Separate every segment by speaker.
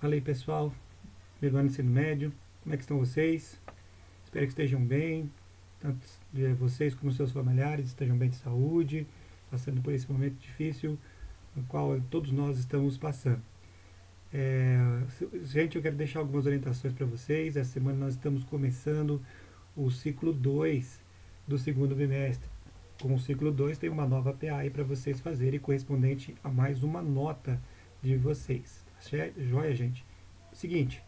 Speaker 1: Fala aí, pessoal, primeiro ano do ensino médio, como é que estão vocês? Espero que estejam bem, tanto vocês como seus familiares estejam bem de saúde, passando por esse momento difícil no qual todos nós estamos passando. É, Gente, eu quero deixar algumas orientações para vocês. Essa semana nós estamos começando o ciclo 2 do segundo bimestre. Com o ciclo 2 tem uma nova PA aí para vocês fazerem, correspondente a mais uma nota de vocês. Joia, gente? Seguinte,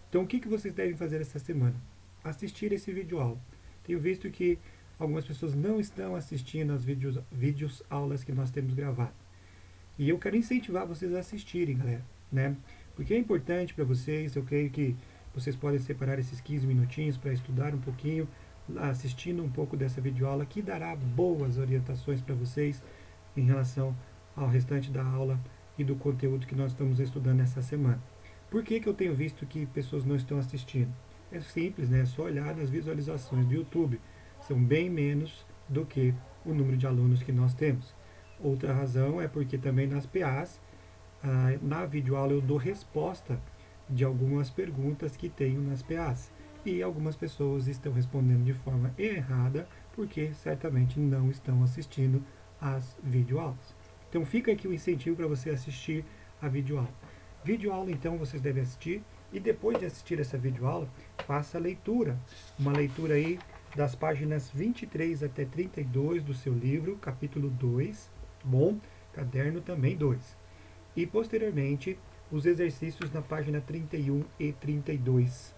Speaker 1: então o que vocês devem fazer essa semana? Assistir esse vídeo aula. Tenho visto que algumas pessoas não estão assistindo as vídeos aulas que nós temos gravado. E eu quero incentivar vocês a assistirem, galera, né? Porque é importante para vocês, eu creio que vocês podem separar esses 15 minutinhos para estudar um pouquinho, assistindo um pouco dessa videoaula, que dará boas orientações para vocês em relação ao restante da aula e do conteúdo que nós estamos estudando essa semana. Por que eu tenho visto que pessoas não estão assistindo? É simples, né? É só olhar nas visualizações do YouTube. São bem menos do que o número de alunos que nós temos. Outra razão é porque também nas PAs, na videoaula eu dou resposta de algumas perguntas que tenho nas PAs. E algumas pessoas estão respondendo de forma errada porque certamente não estão assistindo às videoaulas. Então fica aqui o incentivo para você assistir a videoaula. Videoaula então vocês devem assistir e depois de assistir essa videoaula, faça a leitura. Uma leitura aí das páginas 23 até 32 do seu livro, capítulo 2, bom? Caderno também 2. E posteriormente, os exercícios na página 31 e 32.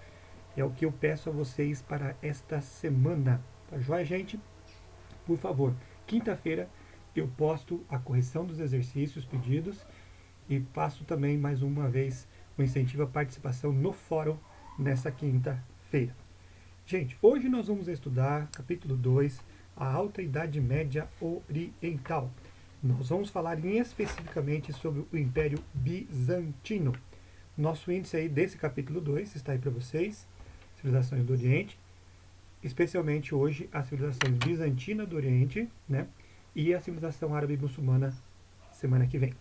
Speaker 1: É o que eu peço a vocês para esta semana. Tá joia, gente? Por favor, quinta-feira eu posto a correção dos exercícios pedidos e passo também mais uma vez o incentivo à participação no fórum nessa quinta-feira. Gente, hoje nós vamos estudar capítulo 2, a Alta Idade Média Oriental. Nós vamos falar especificamente sobre o Império Bizantino. Nosso índice aí desse capítulo 2 está aí para vocês, civilizações do Oriente, especialmente hoje as civilizações bizantina do Oriente, né, e a civilização árabe muçulmana semana que vem,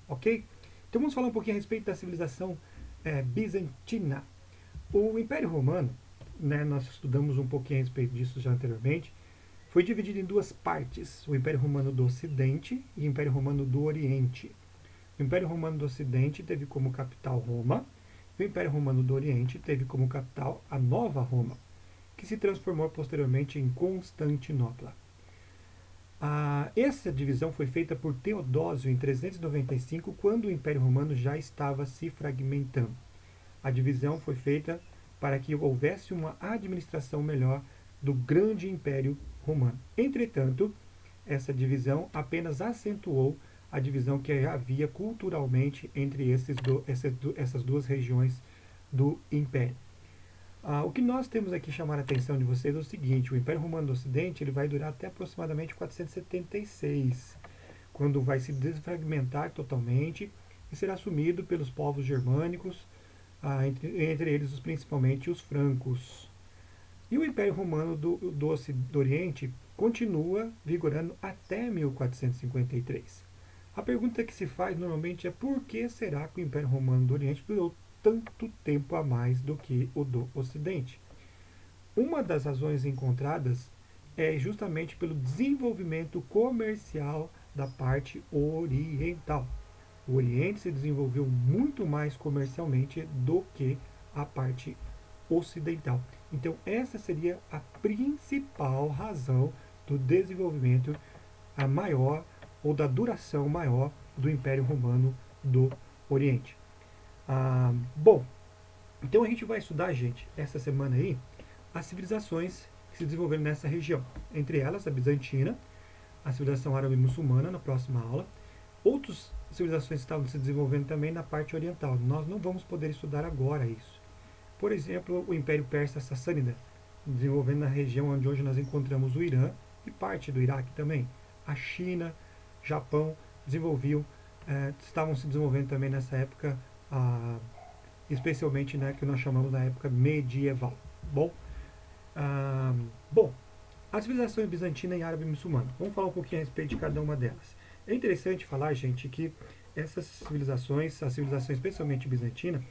Speaker 1: ok? Então vamos falar um pouquinho a respeito da civilização bizantina. O Império Romano, né, nós estudamos um pouquinho a respeito disso já anteriormente, foi dividido em duas partes, o Império Romano do Ocidente e o Império Romano do Oriente. O Império Romano do Ocidente teve como capital Roma, e o Império Romano do Oriente teve como capital a Nova Roma, que se transformou posteriormente em Constantinopla. Essa divisão foi feita por Teodósio em 395, quando o Império Romano já estava se fragmentando. A divisão foi feita para que houvesse uma administração melhor do grande Império Romano. Entretanto, essa divisão apenas acentuou a divisão que já havia culturalmente entre essas duas regiões do Império. O que nós temos aqui chamar a atenção de vocês é o seguinte: o Império Romano do Ocidente ele vai durar até aproximadamente 476, quando vai se desfragmentar totalmente e será assumido pelos povos germânicos, entre eles principalmente os francos. E o Império Romano do Oriente continua vigorando até 1453. A pergunta que se faz normalmente é por que será que o Império Romano do Oriente durou tanto tempo a mais do que o do Ocidente? Uma das razões encontradas é justamente pelo desenvolvimento comercial da parte oriental. O Oriente se desenvolveu muito mais comercialmente do que a parte ocidental. Então essa seria a principal razão do desenvolvimento maior ou da duração maior do Império Romano do Oriente. Bom, então a gente vai estudar, gente, essa semana aí, as civilizações que se desenvolveram nessa região. Entre elas, a bizantina, a civilização árabe muçulmana, na próxima aula. Outras civilizações estavam se desenvolvendo também na parte oriental. Nós não vamos poder estudar agora isso. Por exemplo, o Império Persa Sassânida, desenvolvendo na região onde hoje nós encontramos o Irã e parte do Iraque também. A China, Japão, estavam se desenvolvendo também nessa época, especialmente, né, que nós chamamos na época medieval. Bom, a civilização bizantina e árabe muçulmana. Vamos falar um pouquinho a respeito de cada uma delas. É interessante falar, gente, que essas civilizações, a civilização especialmente bizantina,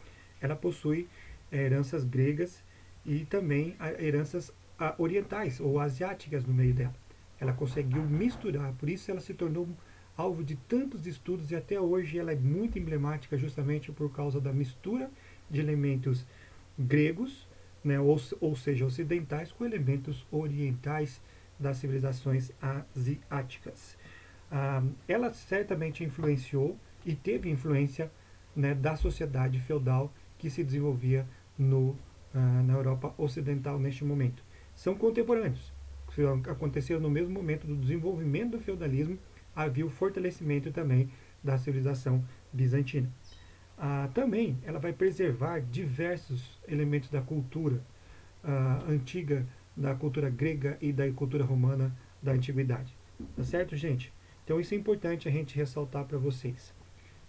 Speaker 1: ela possui heranças gregas e também heranças orientais ou asiáticas no meio dela. Ela conseguiu misturar, por isso ela se tornou alvo de tantos estudos e até hoje ela é muito emblemática justamente por causa da mistura de elementos gregos, né, ou seja, ocidentais, com elementos orientais das civilizações asiáticas. Ela certamente influenciou e teve influência, né, da sociedade feudal que se desenvolvia na Europa Ocidental neste momento. São contemporâneos. Aconteceu no mesmo momento do desenvolvimento do feudalismo, havia o fortalecimento também da civilização bizantina. Também ela vai preservar diversos elementos da cultura antiga, da cultura grega e da cultura romana da antiguidade. Tá certo, gente? Então isso é importante a gente ressaltar para vocês.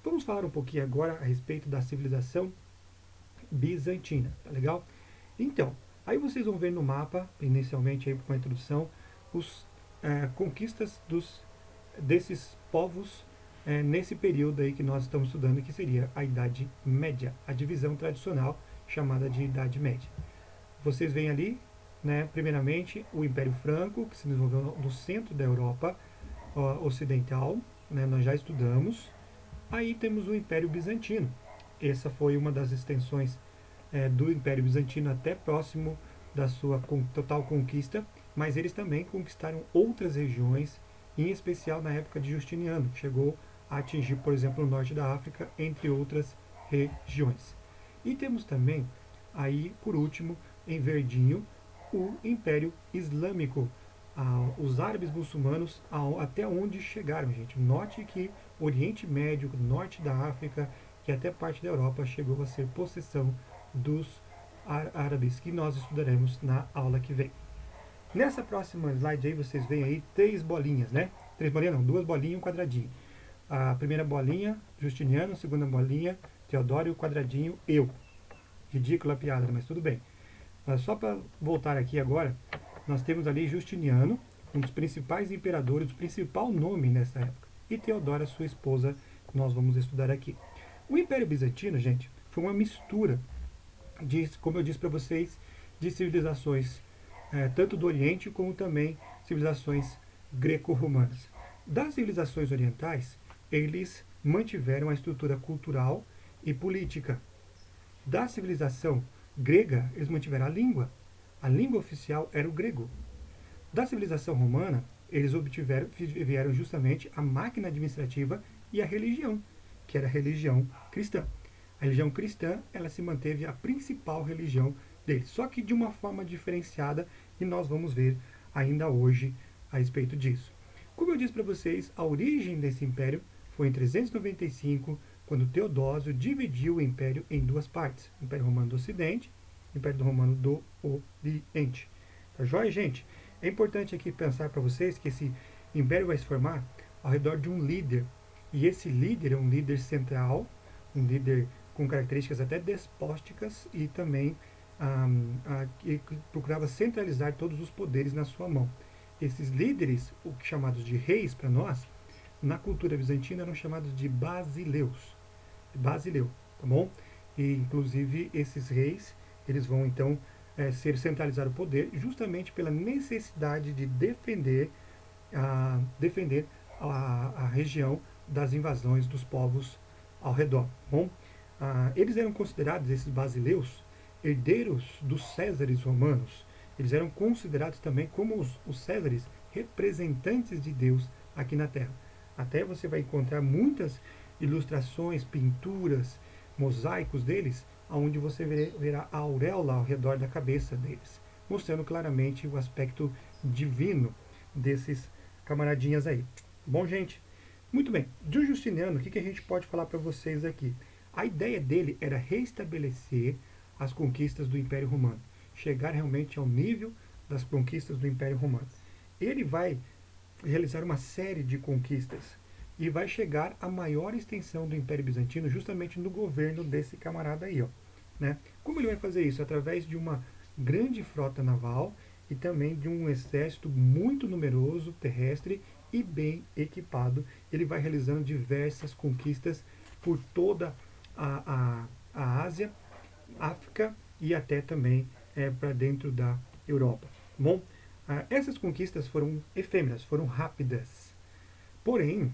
Speaker 1: Vamos falar um pouquinho agora a respeito da civilização bizantina, tá legal? Então, aí vocês vão ver no mapa, inicialmente aí com a introdução, os conquistas desses povos nesse período aí que nós estamos estudando, que seria a Idade Média, a divisão tradicional chamada de Idade Média. Vocês veem ali, né, primeiramente, o Império Franco, que se desenvolveu no centro da Europa ocidental, né, nós já estudamos. Aí temos o Império Bizantino. Essa foi uma das extensões do Império Bizantino até próximo da sua total conquista, mas eles também conquistaram outras regiões, em especial na época de Justiniano, que chegou a atingir, por exemplo, o norte da África, entre outras regiões. E temos também, aí por último, em verdinho, o Império Islâmico. Os árabes muçulmanos, até onde chegaram, gente. Note que o Oriente Médio, o norte da África e até parte da Europa chegou a ser possessão dos árabes, que nós estudaremos na aula que vem. Nessa próxima slide aí, vocês veem aí 3 bolinhas, né? 3 bolinhas não, 2 bolinhas e um quadradinho. A primeira bolinha, Justiniano, a segunda bolinha, Teodoro, e o quadradinho, eu. Ridícula a piada, mas tudo bem. Mas só para voltar aqui agora, nós temos ali Justiniano, um dos principais imperadores, o principal nome nessa época. E Teodora, sua esposa, nós vamos estudar aqui. O Império Bizantino, gente, foi uma mistura de, como eu disse para vocês, de civilizações tanto do Oriente como também civilizações greco-romanas. Das civilizações orientais, eles mantiveram a estrutura cultural e política. Da civilização grega, eles mantiveram a língua. A língua oficial era o grego. Da civilização romana, eles vieram justamente a máquina administrativa e a religião, que era a religião cristã. A religião cristã, ela se manteve a principal religião deles, só que de uma forma diferenciada, e nós vamos ver ainda hoje a respeito disso. Como eu disse para vocês, a origem desse império foi em 395, quando Teodósio dividiu o império em 2 partes, o Império Romano do Ocidente e o Império Romano do Oriente. Tá joia, gente? É importante aqui pensar para vocês que esse império vai se formar ao redor de um líder, e esse líder é um líder central, um líder com características até despóticas e também que procurava centralizar todos os poderes na sua mão. Esses líderes, chamados de reis para nós, na cultura bizantina eram chamados de basileus. Basileu, tá bom? E inclusive esses reis, eles vão então ser centralizar o poder justamente pela necessidade de defender a região das invasões dos povos ao redor. Tá bom? Eles eram considerados, esses basileus, herdeiros dos Césares romanos. Eles eram considerados também como os Césares, representantes de Deus aqui na Terra. Até você vai encontrar muitas ilustrações, pinturas, mosaicos deles, onde você verá a auréola ao redor da cabeça deles, mostrando claramente o aspecto divino desses camaradinhas aí. Bom, gente? Muito bem. De Justiniano, o que a gente pode falar para vocês aqui? A ideia dele era restabelecer as conquistas do Império Romano, chegar realmente ao nível das conquistas do Império Romano. Ele vai realizar uma série de conquistas e vai chegar à maior extensão do Império Bizantino justamente no governo desse camarada aí, ó, né? Como ele vai fazer isso? Através de uma grande frota naval e também de um exército muito numeroso, terrestre e bem equipado. Ele vai realizando diversas conquistas por toda a Ásia África e até também para dentro da Europa. Bom, essas conquistas foram efêmeras, foram rápidas, porém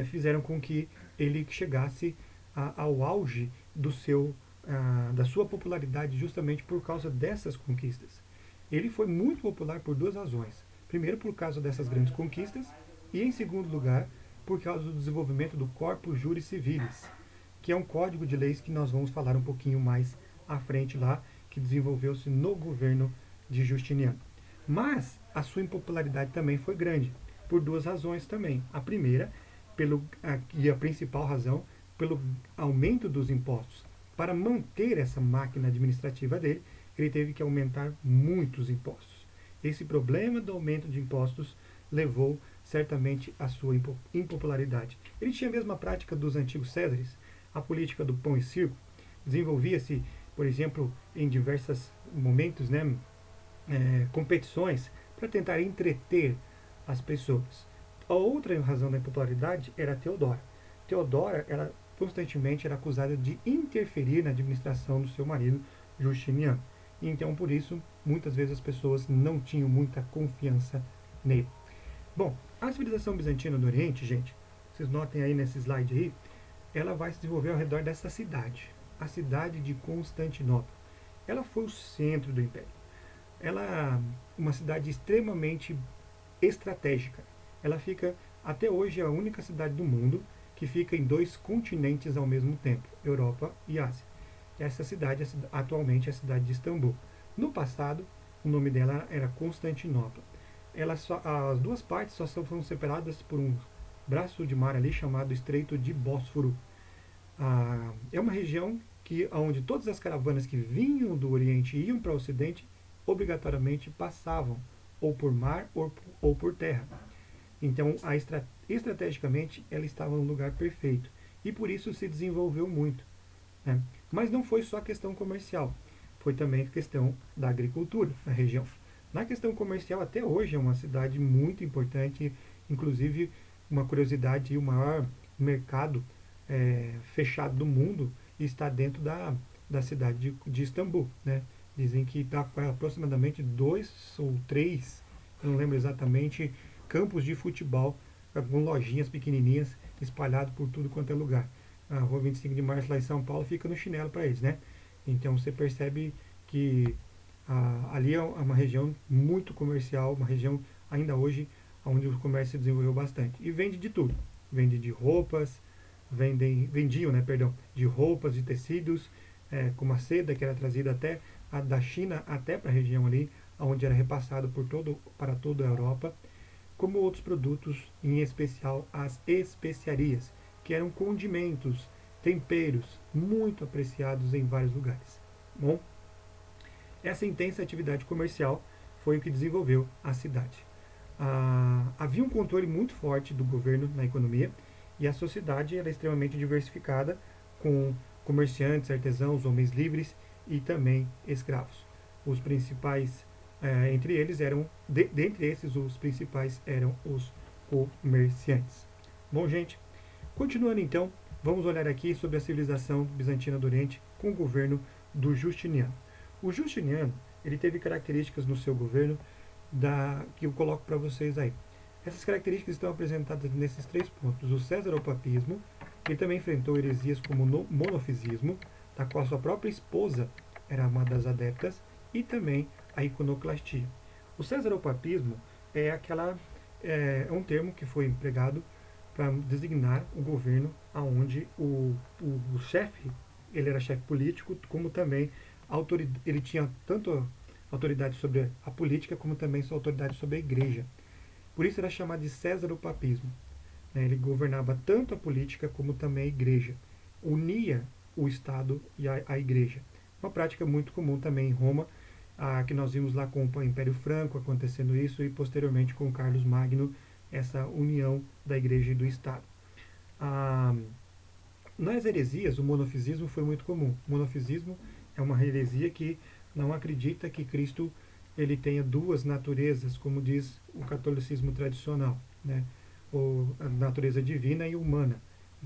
Speaker 1: fizeram com que ele chegasse ao auge da sua popularidade justamente por causa dessas conquistas. Ele foi muito popular por duas razões. Primeiro, por causa dessas grandes conquistas, e em segundo lugar, por causa do desenvolvimento do Corpus Juris Civilis, que é um código de leis que nós vamos falar um pouquinho mais à frente lá, que desenvolveu-se no governo de Justiniano. Mas a sua impopularidade também foi grande, por duas razões também. A primeira, e a principal razão, pelo aumento dos impostos. Para manter essa máquina administrativa dele, ele teve que aumentar muitos impostos. Esse problema do aumento de impostos levou certamente à sua impopularidade. Ele tinha a mesma prática dos antigos Césares, a política do pão e circo. Desenvolvia-se, por exemplo, em diversos momentos, competições para tentar entreter as pessoas. A outra razão da impopularidade era a Teodora. Teodora, ela constantemente era acusada de interferir na administração do seu marido, Justiniano. E então, por isso, muitas vezes as pessoas não tinham muita confiança nele. Bom, a civilização bizantina do Oriente, gente, vocês notem aí nesse slide aí, ela vai se desenvolver ao redor dessa cidade, a cidade de Constantinopla. Ela foi o centro do império. Ela é uma cidade extremamente estratégica. Ela fica, até hoje, a única cidade do mundo que fica em dois continentes ao mesmo tempo, Europa e Ásia. Essa cidade atualmente é a cidade de Istambul. No passado, o nome dela era Constantinopla. As duas partes só foram separadas por um braço de mar ali chamado Estreito de Bósforo. É uma região onde todas as caravanas que vinham do Oriente e iam para o Ocidente obrigatoriamente passavam ou por mar ou por terra. Então, estrategicamente, ela estava no lugar perfeito e por isso se desenvolveu muito. Né? Mas não foi só questão comercial, foi também questão da agricultura na região. Na questão comercial, até hoje é uma cidade muito importante, inclusive uma curiosidade, o maior mercado fechado do mundo está dentro da cidade de Istambul. Né? Dizem que está aproximadamente 2 ou 3, eu não lembro exatamente, campos de futebol com lojinhas pequenininhas espalhadas por tudo quanto é lugar. A rua 25 de Março lá em São Paulo fica no chinelo para eles, né? Então você percebe que ali é uma região muito comercial, uma região ainda hoje onde o comércio se desenvolveu bastante. E vende de tudo. Vende de roupas, vendiam, de roupas, de tecidos, como a seda que era trazida até da China até para a região ali, onde era repassado para toda a Europa, como outros produtos, em especial as especiarias, que eram condimentos, temperos, muito apreciados em vários lugares. Bom, essa intensa atividade comercial foi o que desenvolveu a cidade. Havia um controle muito forte do governo na economia e a sociedade era extremamente diversificada, com comerciantes, artesãos, homens livres e também escravos. Os principais entre eles dentre esses, os principais eram os comerciantes. Bom, gente, continuando então, vamos olhar aqui sobre a civilização bizantina do Oriente com o governo do Justiniano. O Justiniano, ele teve características no seu governo que eu coloco para vocês aí. Essas características estão apresentadas nesses 3 pontos. O cesaropapismo, ele também enfrentou heresias como o monofisismo, da qual sua própria esposa era uma das adeptas, e também a iconoclastia. O cesaropapismo é um termo que foi empregado para designar o governo onde o chefe, ele era chefe político, como também ele tinha tanto autoridade sobre a política, como também sua autoridade sobre a igreja. Por isso era chamado de cesaropapismo. Ele governava tanto a política como também a igreja. Unia o Estado e a igreja. Uma prática muito comum também em Roma, que nós vimos lá com o Império Franco acontecendo isso e posteriormente com Carlos Magno, essa união da igreja e do Estado. Nas heresias, o monofisismo foi muito comum. O monofisismo é uma heresia que não acredita que Cristo ele tenha 2 naturezas, como diz o catolicismo tradicional, né? A natureza divina e humana.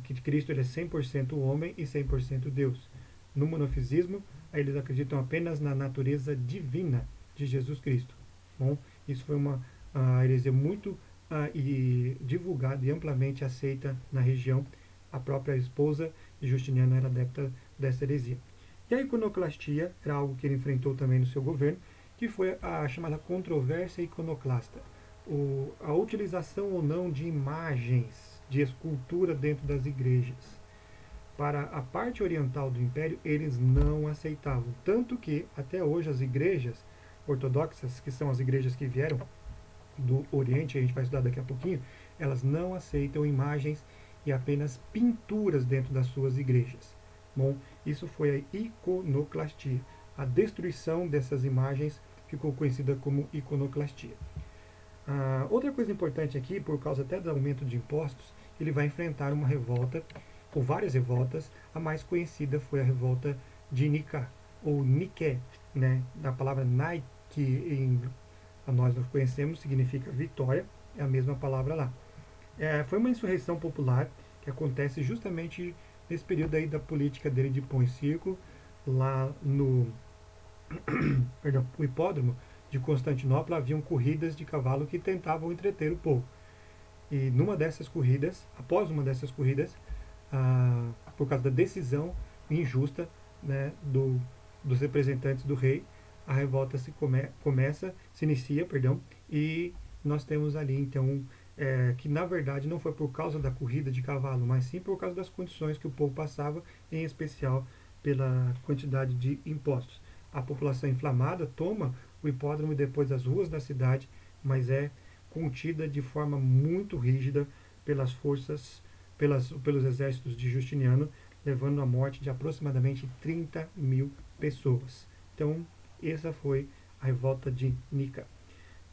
Speaker 1: Que Cristo ele é 100% homem e 100% Deus. No monofisismo, eles acreditam apenas na natureza divina de Jesus Cristo. Bom, isso foi uma heresia muito divulgada e amplamente aceita na região. A própria esposa de Justiniano era adepta dessa heresia. E a iconoclastia era algo que ele enfrentou também no seu governo, que foi a chamada controvérsia iconoclasta. A utilização ou não de imagens, de escultura dentro das igrejas. Para a parte oriental do Império, eles não aceitavam. Tanto que, até hoje, as igrejas ortodoxas, que são as igrejas que vieram do Oriente, a gente vai estudar daqui a pouquinho, elas não aceitam imagens e apenas pinturas dentro das suas igrejas. Bom, isso foi a iconoclastia. A destruição dessas imagens ficou conhecida como iconoclastia. Outra coisa importante aqui, por causa até do aumento de impostos, ele vai enfrentar uma revolta, ou várias revoltas. A mais conhecida foi a revolta de Nika, ou Niké, né? A palavra Nike, nós conhecemos, significa vitória, é a mesma palavra lá. Foi uma insurreição popular que acontece justamente nesse período aí da política dele de pão e circo, lá no o hipódromo de Constantinopla. Haviam corridas de cavalo que tentavam entreter o povo. E numa dessas corridas, após uma dessas corridas, por causa da decisão injusta, né, dos representantes do rei, a revolta se inicia, e nós temos ali então que na verdade não foi por causa da corrida de cavalo, mas sim por causa das condições que o povo passava, em especial pela quantidade de impostos. A população inflamada toma o hipódromo e depois as ruas da cidade, mas é contida de forma muito rígida pelas forças, pelos exércitos de Justiniano, levando à morte de aproximadamente 30 mil pessoas. Então, essa foi a revolta de Nika.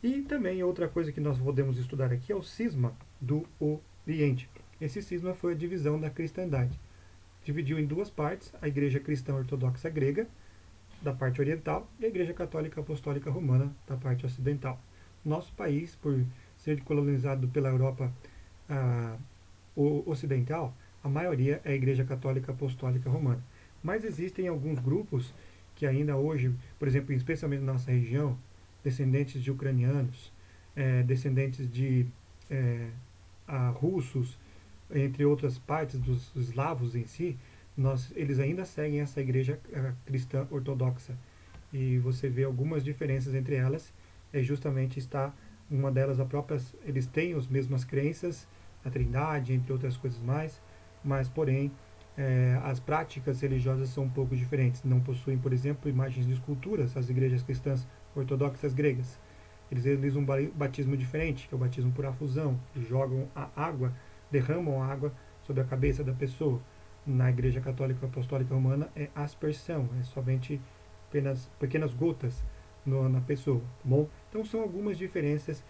Speaker 1: E também outra coisa que nós podemos estudar aqui é o cisma do Oriente. Esse cisma foi a divisão da cristandade. Dividiu em duas partes: a Igreja Cristã Ortodoxa Grega, da parte oriental, e a Igreja Católica Apostólica Romana, da parte ocidental. Nosso país, por ser colonizado pela Europa ocidental, a maioria é a Igreja Católica Apostólica Romana. Mas existem alguns grupos que ainda hoje, por exemplo, especialmente na nossa região, descendentes de ucranianos, descendentes de russos, entre outras partes dos eslavos em si, eles ainda seguem essa igreja cristã ortodoxa. E você vê algumas diferenças entre elas. Justamente está uma delas, eles têm as mesmas crenças, a Trindade, entre outras coisas mais, mas porém as práticas religiosas são um pouco diferentes. Não possuem, por exemplo, imagens de esculturas, as igrejas cristãs ortodoxas gregas. Eles realizam um batismo diferente, que é o batismo por afusão. Jogam a água, derramam a água sobre a cabeça da pessoa. Na Igreja Católica Apostólica Romana é aspersão, é somente apenas pequenas gotas na pessoa. Bom, então são algumas diferenças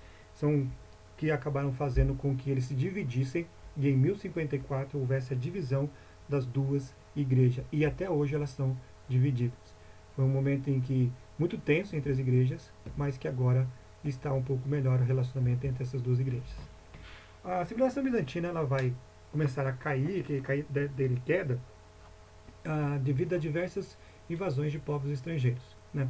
Speaker 1: que acabaram fazendo com que eles se dividissem, e em 1054 houvesse a divisão das duas igrejas, e até hoje elas são divididas. Foi um momento em que muito tenso entre as igrejas, mas que agora está um pouco melhor o relacionamento entre essas duas igrejas. A civilização bizantina ela vai começar a cair dele queda, devido a diversas invasões de povos estrangeiros, né?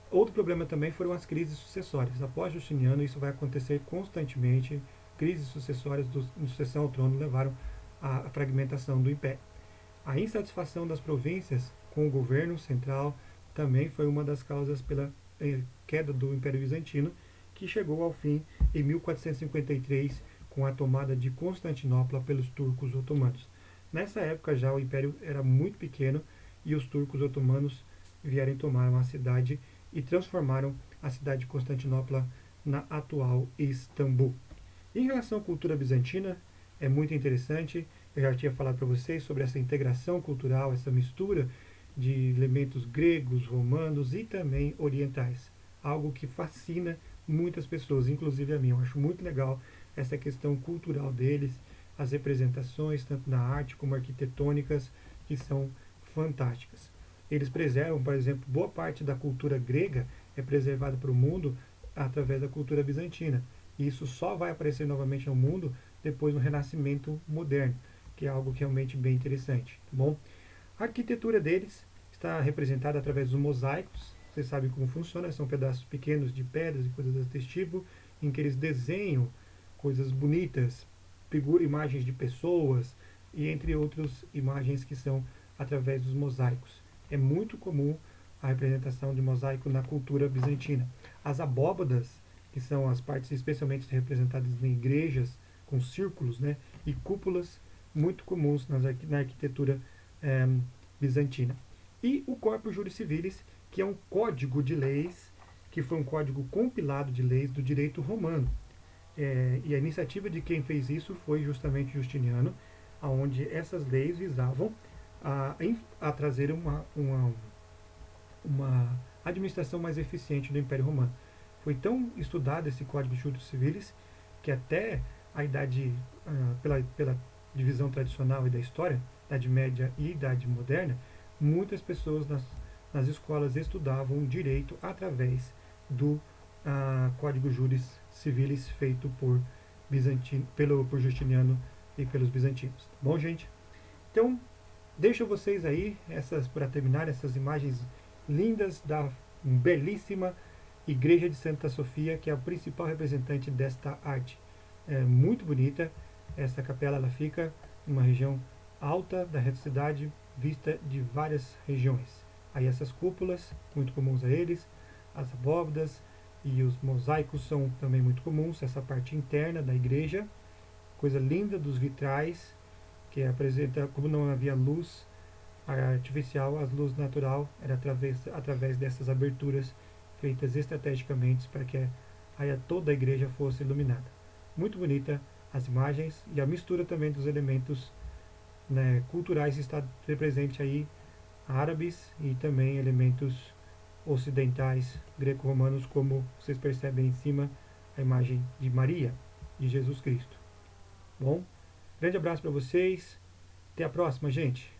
Speaker 1: Outro problema também foram as crises sucessórias. Após Justiniano, isso vai acontecer constantemente. Crises sucessórias de sucessão ao trono levaram à fragmentação do império. A insatisfação das províncias com o governo central também foi uma das causas pela queda do Império Bizantino, que chegou ao fim em 1453 com a tomada de Constantinopla pelos turcos otomanos. Nessa época já o império era muito pequeno e os turcos otomanos vieram tomar uma cidade e transformaram a cidade de Constantinopla na atual Istambul. Em relação à cultura bizantina, é muito interessante. Eu já tinha falado para vocês sobre essa integração cultural, essa mistura de elementos gregos, romanos e também orientais. Algo que fascina muitas pessoas, inclusive a mim. Eu acho muito legal essa questão cultural deles, as representações, tanto na arte como arquitetônicas, que são fantásticas. Eles preservam, por exemplo, boa parte da cultura grega é preservada para o mundo através da cultura bizantina. E isso só vai aparecer novamente no mundo depois do Renascimento moderno, que é algo realmente bem interessante. Tá bom? A arquitetura deles está representada através dos mosaicos. Vocês sabem como funciona, são pedaços pequenos de pedras e coisas desse tipo, em que eles desenham coisas bonitas, imagens de pessoas e entre outras imagens que são através dos mosaicos. É muito comum a representação de mosaico na cultura bizantina. As abóbadas, que são as partes especialmente representadas em igrejas com círculos, né, e cúpulas, muito comuns na arquitetura bizantina. E o Corpus Juris Civilis, que é um código de leis, que foi um código compilado de leis do direito romano. E a iniciativa de quem fez isso foi justamente Justiniano, onde essas leis visavam a trazer uma administração mais eficiente do Império Romano. Foi tão estudado esse Código Juris Civilis que até a idade, pela divisão tradicional e da história, Idade Média e Idade Moderna, muitas pessoas nas escolas estudavam direito através do Código Juris Civilis feito por Justiniano e pelos bizantinos. Tá bom, gente? Então, deixo vocês aí, para terminar, essas imagens lindas da belíssima Igreja de Santa Sofia, que é a principal representante desta arte. É muito bonita. Essa capela ela fica em uma região alta da cidade, vista de várias regiões. Aí essas cúpulas, muito comuns a eles, as abóbadas e os mosaicos são também muito comuns. Essa parte interna da igreja, coisa linda dos vitrais, que apresenta, como não havia luz artificial, a luz natural era através dessas aberturas feitas estrategicamente para que toda a igreja fosse iluminada. Muito bonita as imagens e a mistura também dos elementos, né, culturais está presente aí, árabes e também elementos ocidentais greco-romanos, como vocês percebem em cima a imagem de Maria, de Jesus Cristo. Bom, grande abraço para vocês, até a próxima, gente.